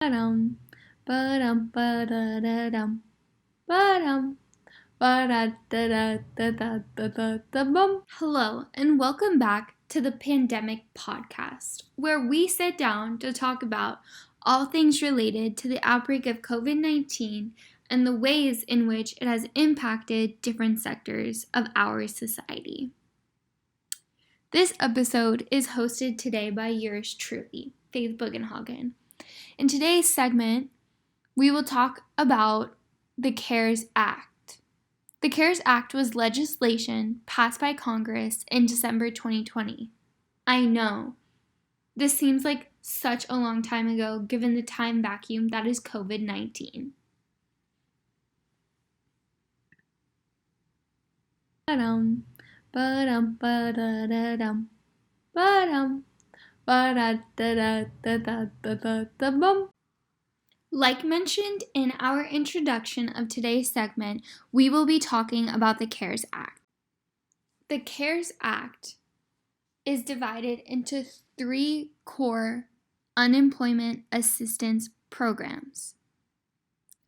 Ba-dum, ba-dum, ba-da-da-dum, ba-dum, ba-da-da-da-da-da-da-da-bum. Hello, and welcome back to the Pandemic Podcast, where we sit down to talk about all things related to the outbreak of COVID-19 and the ways in which it has impacted different sectors of our society. This episode is hosted today by yours truly, Faith Bugenhagen. In today's segment, we will talk about the CARES Act. The CARES Act was legislation passed by Congress in December 2020. I know, this seems like such a long time ago given the time vacuum that is COVID-19. Ba-dum, ba-dum, ba-da-da-dum, ba-dum, ba-da-da-da-da-da-da-da-bum. Like mentioned in our introduction of today's segment, we will be talking about the CARES Act. The CARES Act is divided into 3 core unemployment assistance programs.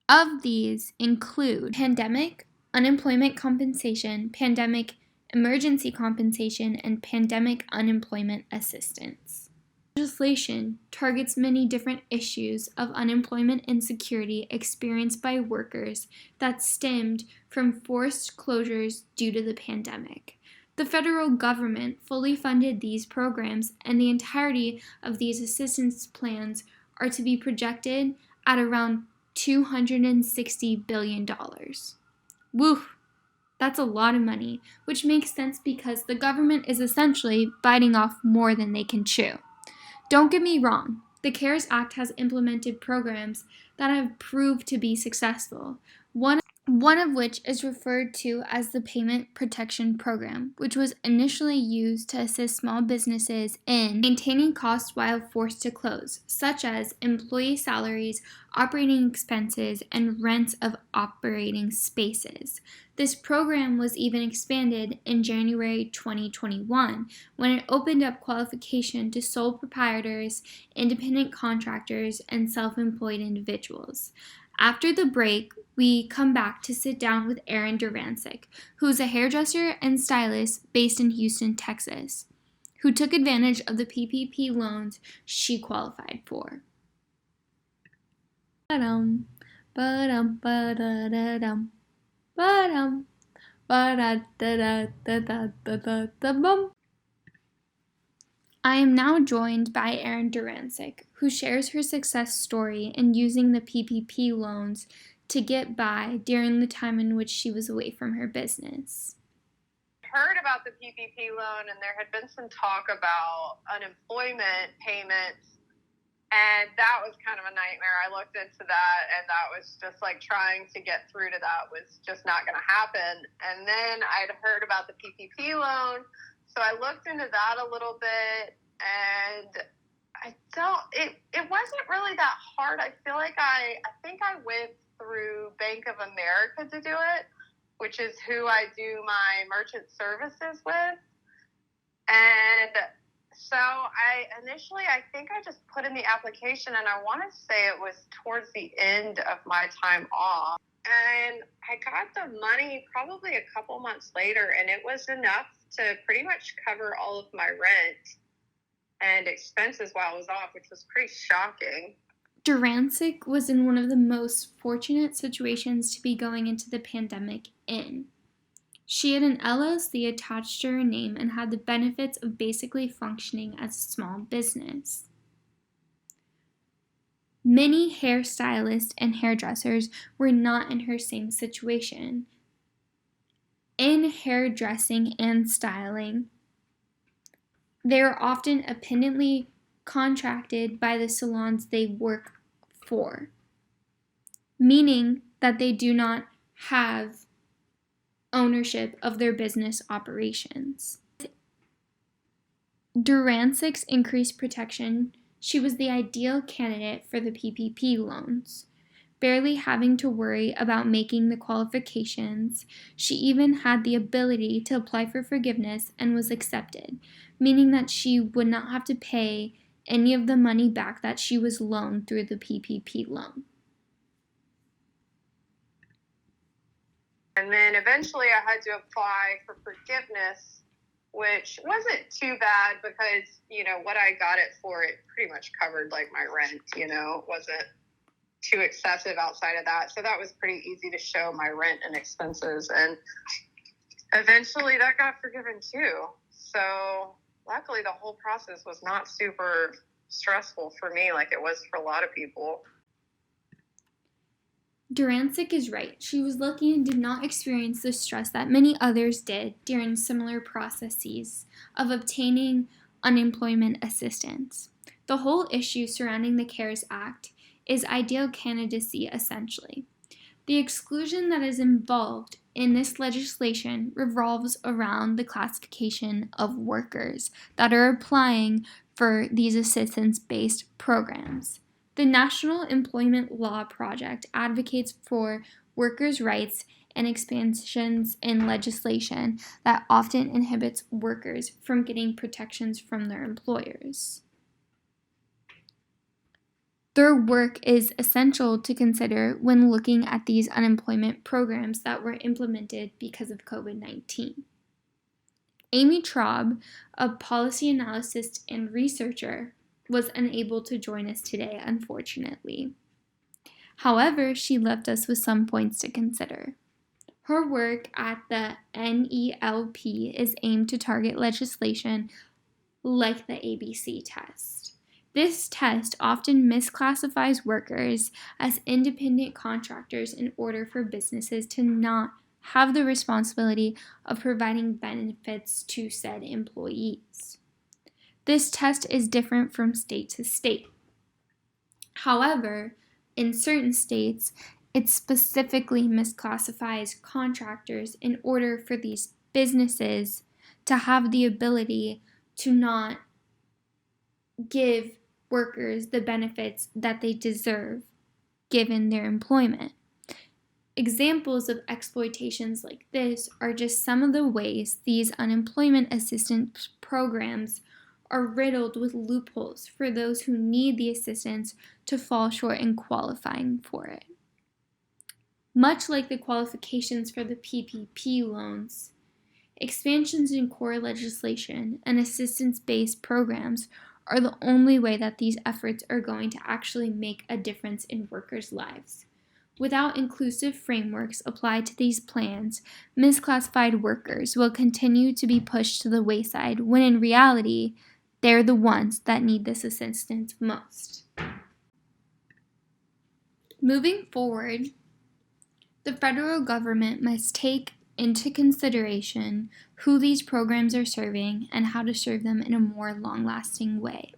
Of these include Pandemic Unemployment Compensation, Pandemic Emergency Compensation, and Pandemic Unemployment Assistance. Legislation targets many different issues of unemployment insecurity experienced by workers that stemmed from forced closures due to the pandemic. The federal government fully funded these programs, and the entirety of these assistance plans are to be projected at around $260 billion. Woo! That's a lot of money, which makes sense because the government is essentially biting off more than they can chew. Don't get me wrong, the CARES Act has implemented programs that have proved to be successful, one of which is referred to as the Payment Protection Program, which was initially used to assist small businesses in maintaining costs while forced to close, such as employee salaries, operating expenses, and rents of operating spaces. This program was even expanded in January 2021 when it opened up qualification to sole proprietors, independent contractors, and self-employed individuals. After the break, we come back to sit down with Erin Durancic, who is a hairdresser and stylist based in Houston, Texas, who took advantage of the PPP loans she qualified for. Ba-dum, ba-dum, ba-da-da-dum, ba-dum, ba-da-da-da-da-da-da-da-bum. I am now joined by Erin Durancic, who shares her success story in using the PPP loans to get by during the time in which she was away from her business. Heard about the PPP loan, and there had been some talk about unemployment payments, and that was kind of a nightmare. I looked into that, and that was just like trying to get through to that was just not going to happen. And then I'd heard about the PPP loan, so I looked into that a little bit, and it wasn't really that hard. I feel like I think I went through Bank of America to do it, which is who I do my merchant services with. And so I think I just put in the application, and I want to say it was towards the end of my time off. And I got the money probably a couple months later, and it was enough to pretty much cover all of my rent and expenses while I was off, which was pretty shocking. Durancic was in one of the most fortunate situations to be going into the pandemic in. She had an LLC attached to her name and had the benefits of basically functioning as a small business. Many hairstylists and hairdressers were not in her same situation. In hairdressing and styling, they are often independently contracted by the salons they work for, meaning that they do not have ownership of their business operations. Durancic's increased protection, she was the ideal candidate for the PPP loans. Barely having to worry about making the qualifications, she even had the ability to apply for forgiveness and was accepted, meaning that she would not have to pay any of the money back that she was loaned through the PPP loan. And then eventually I had to apply for forgiveness, which wasn't too bad because, what I got it for, it pretty much covered like my rent, it wasn't too excessive outside of that. So that was pretty easy to show my rent and expenses. And eventually that got forgiven too. So luckily the whole process was not super stressful for me like it was for a lot of people. Durancic is right. She was lucky and did not experience the stress that many others did during similar processes of obtaining unemployment assistance. The whole issue surrounding the CARES Act is ideal candidacy, essentially. The exclusion that is involved in this legislation revolves around the classification of workers that are applying for these assistance-based programs. The National Employment Law Project advocates for workers' rights and expansions in legislation that often inhibits workers from getting protections from their employers. Their work is essential to consider when looking at these unemployment programs that were implemented because of COVID-19. Amy Traub, a policy analyst and researcher, was unable to join us today, unfortunately. However, she left us with some points to consider. Her work at the NELP is aimed to target legislation like the ABC test. This test often misclassifies workers as independent contractors in order for businesses to not have the responsibility of providing benefits to said employees. This test is different from state to state. However, in certain states, it specifically misclassifies contractors in order for these businesses to have the ability to not give workers the benefits that they deserve given their employment. Examples of exploitations like this are just some of the ways these unemployment assistance programs are riddled with loopholes for those who need the assistance to fall short in qualifying for it. Much like the qualifications for the PPP loans, expansions in core legislation and assistance-based programs are the only way that these efforts are going to actually make a difference in workers' lives. Without inclusive frameworks applied to these plans, misclassified workers will continue to be pushed to the wayside when in reality, they're the ones that need this assistance most. Moving forward, the federal government must take into consideration who these programs are serving and how to serve them in a more long-lasting way.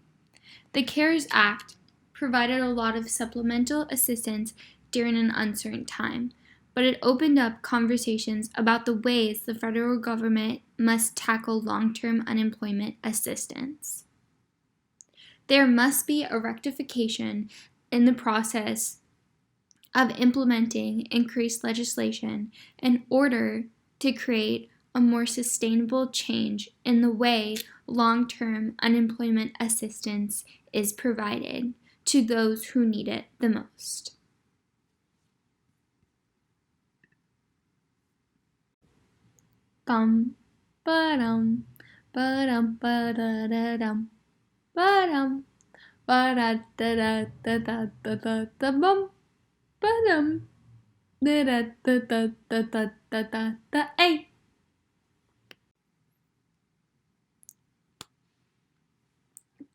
The CARES Act provided a lot of supplemental assistance during an uncertain time, but it opened up conversations about the ways the federal government must tackle long-term unemployment assistance. There must be a rectification in the process of implementing increased legislation in order to create a more sustainable change in the way long-term unemployment assistance is provided to those who need it the most. Bum, ba-dum, ba-dum, ba-da-da-dum, ba-dum, ba-da-da-da-da-da-da-da-da-bum, ba-dum, da-da-da-da-da-da-da-da-da-ay.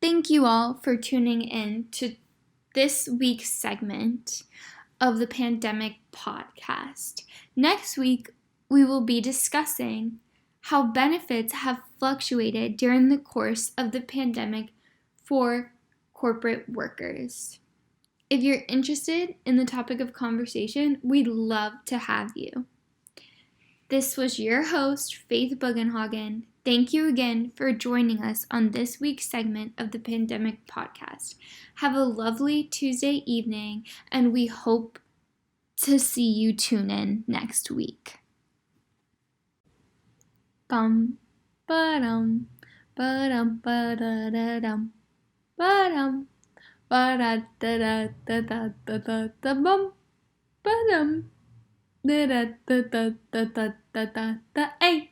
Thank you all for tuning in to this week's segment of the Pandemic Podcast. Next week, we will be discussing how benefits have fluctuated during the course of the pandemic for corporate workers. If you're interested in the topic of conversation, we'd love to have you. This was your host, Faith Bugenhagen. Thank you again for joining us on this week's segment of the Pandemic Podcast. Have a lovely Tuesday evening, and we hope to see you tune in next week. Bum, ba-dum, ba-dum, ba-da-da-dum, Ba-dum. Ba-da-da-da-da-da-da-da-da-bum. Ba-dum. Da-da-da-da-da-da-da-da-da. Hey.